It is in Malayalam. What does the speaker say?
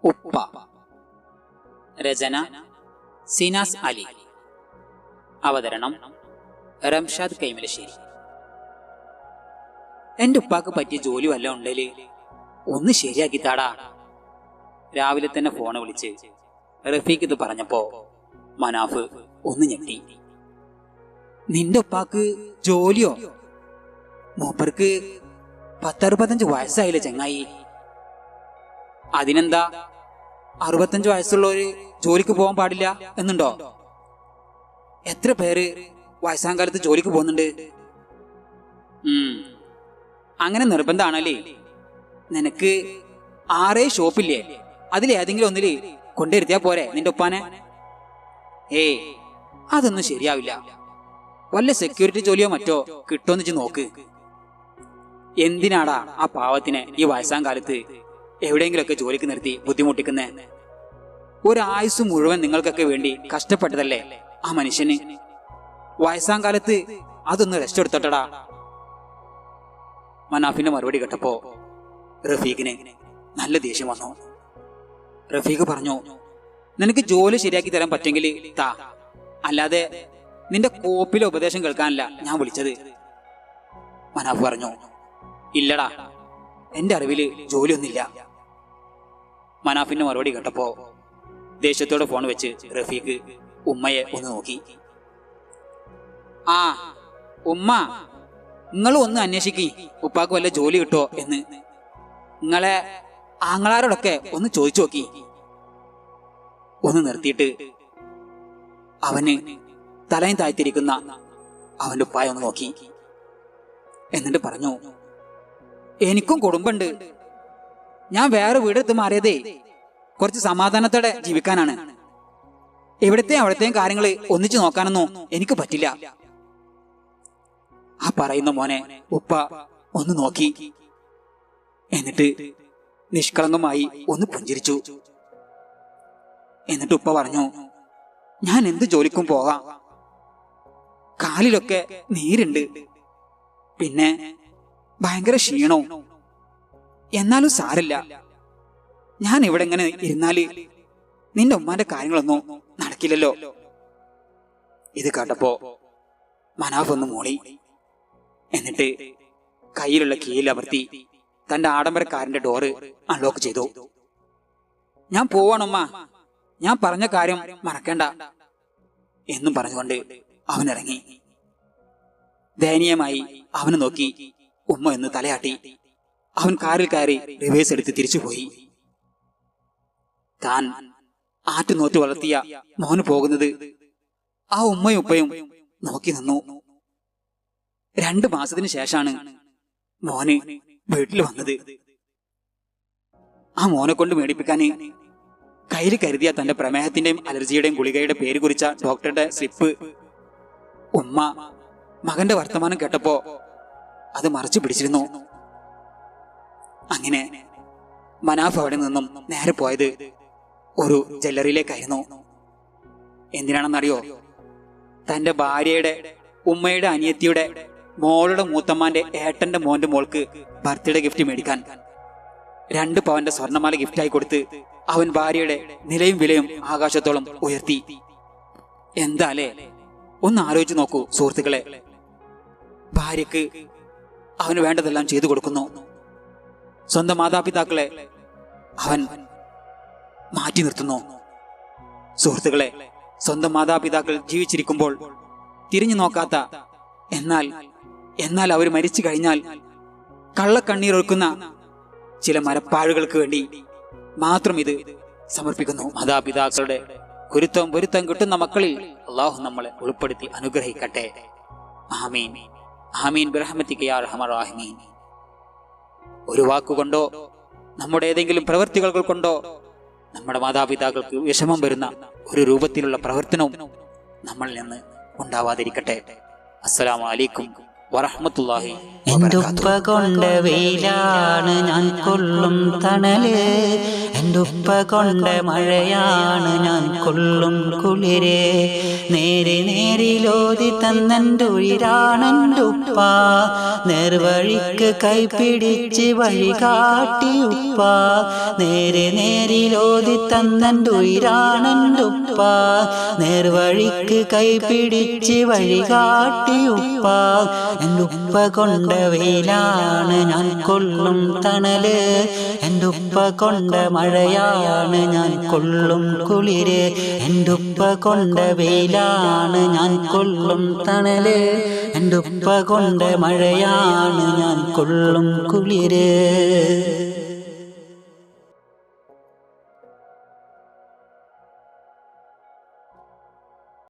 ഉപ്പ. രചന സിനാസ് അലി. അവതരണം റംഷാദ് കൈമലശ്ശേരി. എന്റെ ഉപ്പാക്ക് പറ്റിയ ജോലി വല്ല ഉണ്ടേല് ഒന്ന് ശരിയാക്കി താടാ. രാവിലെ തന്നെ ഫോണ് വിളിച്ച് റഫീഖ് ഇത് പറഞ്ഞപ്പോ മനാഫ് ഒന്ന് ഞെട്ടി. നിന്റെ ഉപ്പാക്ക് ജോലിയോ? മൂപ്പർക്ക് 10-65 വയസ്സായില്ലേ ചങ്ങായി. അതിനെന്താ 65 വയസ്സുള്ളവര് ജോലിക്ക് പോകാൻ പാടില്ല എന്നുണ്ടോ? എത്ര പേര് വയസ്സാം കാലത്ത് ജോലിക്ക് പോകുന്നുണ്ട്. അങ്ങനെ നിർബന്ധമാണല്ലേ? നിനക്ക് 6 ഷോപ്പില്ലേ, അതിലേതെങ്കിലും ഒന്നില് കൊണ്ടിരുത്തിയാ പോരെ നിന്റെ ഉപ്പാനെ? അതൊന്നും ശരിയാവില്ല. വല്ല സെക്യൂരിറ്റി ജോലിയോ മറ്റോ കിട്ടുമെന്ന് വെച്ച് നോക്ക്. എന്തിനാടാ ആ പാവത്തിനെ ഈ വയസ്സാം കാലത്ത് എവിടെയെങ്കിലുമൊക്കെ ജോലിക്ക് നിർത്തി ബുദ്ധിമുട്ടിക്കുന്നേ? ഒരായുസ് മുഴുവൻ നിങ്ങൾക്കൊക്കെ വേണ്ടി കഷ്ടപ്പെട്ടതല്ലേ ആ മനുഷ്യന്. വയസ്സാം കാലത്ത് അതൊന്ന് റെസ്റ്റ് എടുത്തോട്ടടാ. മനാഫിന്റെ മറുപടി കേട്ടപ്പോ റഫീഖിന് നല്ല ദേഷ്യം വന്നു. റഫീഖ് പറഞ്ഞു, നിനക്ക് ജോലി ശരിയാക്കി തരാൻ പറ്റെങ്കിൽ താ, അല്ലാതെ നിന്റെ കോപ്പിലെ ഉപദേശം കേൾക്കാനല്ല ഞാൻ വിളിച്ചത്. മനാഫ് പറഞ്ഞു, ഇല്ലടാ, എന്റെ അറിവില് ജോലിയൊന്നില്ല. മനാഫിന്റെ മറുപടി കേട്ടപ്പോ ദേഷ്യത്തോടെ ഫോൺ വെച്ച് റഫീഖ് ഉമ്മയെ ഒന്ന് നോക്കി. ആ ഉമ്മ, നിങ്ങളും ഒന്ന് അന്വേഷിക്കി ഉപ്പാക്ക് വല്ല ജോലി കിട്ടോ എന്ന്. നിങ്ങളെ ആങ്ങളാരോടൊക്കെ ഒന്ന് ചോദിച്ചു നോക്കി. ഒന്ന് നിർത്തിയിട്ട് അവന് തലയും താഴ്ത്തിരിക്കുന്ന അവന്റെ ഉപ്പായ ഒന്ന് നോക്കി. എന്നിട്ട് പറഞ്ഞു, എനിക്കും കുടുംബമുണ്ട്. ഞാൻ വേറെ വീടെടുത്ത് മാറിയതേ കുറച്ച് സമാധാനത്തോടെ ജീവിക്കാനാണ്. ഇവിടത്തെയും അവിടത്തെയും കാര്യങ്ങൾ ഒന്നിച്ചു നോക്കാനൊന്നും എനിക്ക് പറ്റില്ല. ആ പറയുന്ന മോനെ ഉപ്പ ഒന്ന് നോക്കി. എന്നിട്ട് നിഷ്കളങ്കമായി ഒന്ന് പുഞ്ചിരിച്ചു. എന്നിട്ട് ഉപ്പ പറഞ്ഞു, ഞാൻ എന്ത് ജോലിക്കും പോകാം. കാലിലൊക്കെ നീരുണ്ട്, പിന്നെ ഭയങ്കര ക്ഷീണവും. എന്നാലും സാരില്ല, ഞാൻ ഇവിടെ ഇങ്ങനെ ഇരുന്നാല് നിന്റെ ഉമ്മാന്റെ കാര്യങ്ങളൊന്നും നടക്കില്ലല്ലോ. ഇത് കേട്ടപ്പോ മനാഫ് ഒന്ന് മൂളി. എന്നിട്ട് കയ്യിലുള്ള കീയിൽ അമർത്തി തന്റെ ആഡംബരക്കാരന്റെ ഡോറ് അൺലോക്ക് ചെയ്തു. ഞാൻ പോവാണുമ്മ, ഞാൻ പറഞ്ഞ കാര്യം മറക്കണ്ട എന്നും പറഞ്ഞുകൊണ്ട് അവനിറങ്ങി. ദയനീയമായി അവനെ നോക്കി ഉമ്മ എന്ന് തലയാട്ടി അവൻ കാറിൽ കയറി റിവേഴ്സ് എടുത്ത് തിരിച്ചുപോയി. താൻ ആറ്റുനോറ്റ് വളർത്തിയ മോന് പോകുന്നത് ആ ഉമ്മയും ഉപ്പയും നോക്കി നിന്നു. 2 മാസത്തിന് ശേഷാണ് മോന് വീട്ടിൽ വന്നത്. ആ മോനെ കൊണ്ട് മേടിപ്പിക്കാന് കയ്യിൽ കരുതിയ തന്റെ പ്രമേഹത്തിന്റെയും അലർജിയുടെയും ഗുളികയുടെ പേര് കുറിച്ച ഡോക്ടറുടെ സ്ലിപ്പ് ഉമ്മ മകന്റെ വർത്തമാനം കേട്ടപ്പോ അത് മറച്ചു പിടിച്ചിരുന്നു. അങ്ങനെ മനാഫ് അവിടെ നിന്നും നേരെ പോയത് ഒരു ജ്വല്ലറിയിലേക്കായിരുന്നു. എന്തിനാണെന്നറിയോ? തന്റെ ഭാര്യയുടെ ഉമ്മയുടെ അനിയത്തിയുടെ മോളുടെ മൂത്തമ്മാന്റെ ഏട്ടന്റെ മോന്റെ മോൾക്ക് ബർത്ത്ഡേ ഗിഫ്റ്റ് മേടിക്കാൻ 2 പവന്റെ സ്വർണ്ണമാല ഗിഫ്റ്റായി കൊടുത്ത് അവൻ ഭാര്യയുടെ നിലയും വിലയും ആകാശത്തോളം ഉയർത്തി. എന്താലേ, ഒന്ന് ആലോചിച്ച് നോക്കൂ സുഹൃത്തുക്കളെ. ഭാര്യക്ക് അവന് വേണ്ടതെല്ലാം ചെയ്തു കൊടുക്കുന്നു. സ്വന്തം മാതാപിതാക്കളെ അവൻ മാറ്റി നിർത്തുന്നു. സുഹൃത്തുക്കളെ, സ്വന്തം മാതാപിതാക്കൾ ജീവിച്ചിരിക്കുമ്പോൾ തിരിഞ്ഞു നോക്കാത്ത, എന്നാൽ അവർ മരിച്ചു കഴിഞ്ഞാൽ കള്ളക്കണ്ണീരൊഴുക്കുന്ന ചില മരപ്പാഴുകൾക്ക് വേണ്ടി മാത്രം ഇത് സമർപ്പിക്കുന്നു. മാതാപിതാക്കളുടെ കുരുത്തം പൊരുത്തം കിട്ടുന്ന മക്കളിൽ അള്ളാഹു നമ്മളെ ഉൾപ്പെടുത്തി അനുഗ്രഹിക്കട്ടെ. ആമീൻ ആമീൻ ബിറഹ്മതിക യാ അർഹമർ റഹീമീൻ. ഒരു വാക്കുകൊണ്ടോ നമ്മുടെ ഏതെങ്കിലും പ്രവൃത്തികൾ കൊണ്ടോ നമ്മുടെ മാതാപിതാക്കൾക്ക് വിഷമം വരുന്ന ഒരു രൂപത്തിലുള്ള പ്രവർത്തനവും നമ്മളിൽ നിന്ന് ഉണ്ടാവാതിരിക്കട്ടെ. അസ്സലാമു അലൈക്കും വറഹ്മത്തുള്ളാഹി എൻ്റെ ഉപ്പ കൊണ്ട വെയിലാണ് ഞാൻ കൊള്ളും തണല്, എൻ്റെ ഉപ്പ കൊണ്ട മഴയാണ് ഞാൻ കൊള്ളും കുളിര്. നേരെ നേരിലോതി തന്നെൻ്റെ ഉയിരാണെൻ്റെ ഉപ്പ, നേർവഴിക്ക് കൈപിടിച്ച് വഴി കാട്ടി ഉപ്പ. നേരെ നേരിലോതി തന്നെൻ്റെ ഉയിരാണെൻ്റെ ഉപ്പ, നേർവഴിക്ക് കൈപിടിച്ച് വഴി കാട്ടി ഉപ്പ. എൻ്റെ ഉപ്പ കൊണ്ട വെയിലാണ് ഞാൻ കൊള്ളും തണല്, എൻ്റെ ഉപ്പ കൊണ്ട മഴയാണ് ഞാൻ കൊള്ളും കുളിര്. എൻ്റെ ഉപ്പ കൊണ്ട വെയിലാണ് ഞാൻ കൊള്ളും തണല്, എൻ്റെ ഉപ്പ കൊണ്ട മഴയാണ് ഞാൻ കൊള്ളും കുളിര്.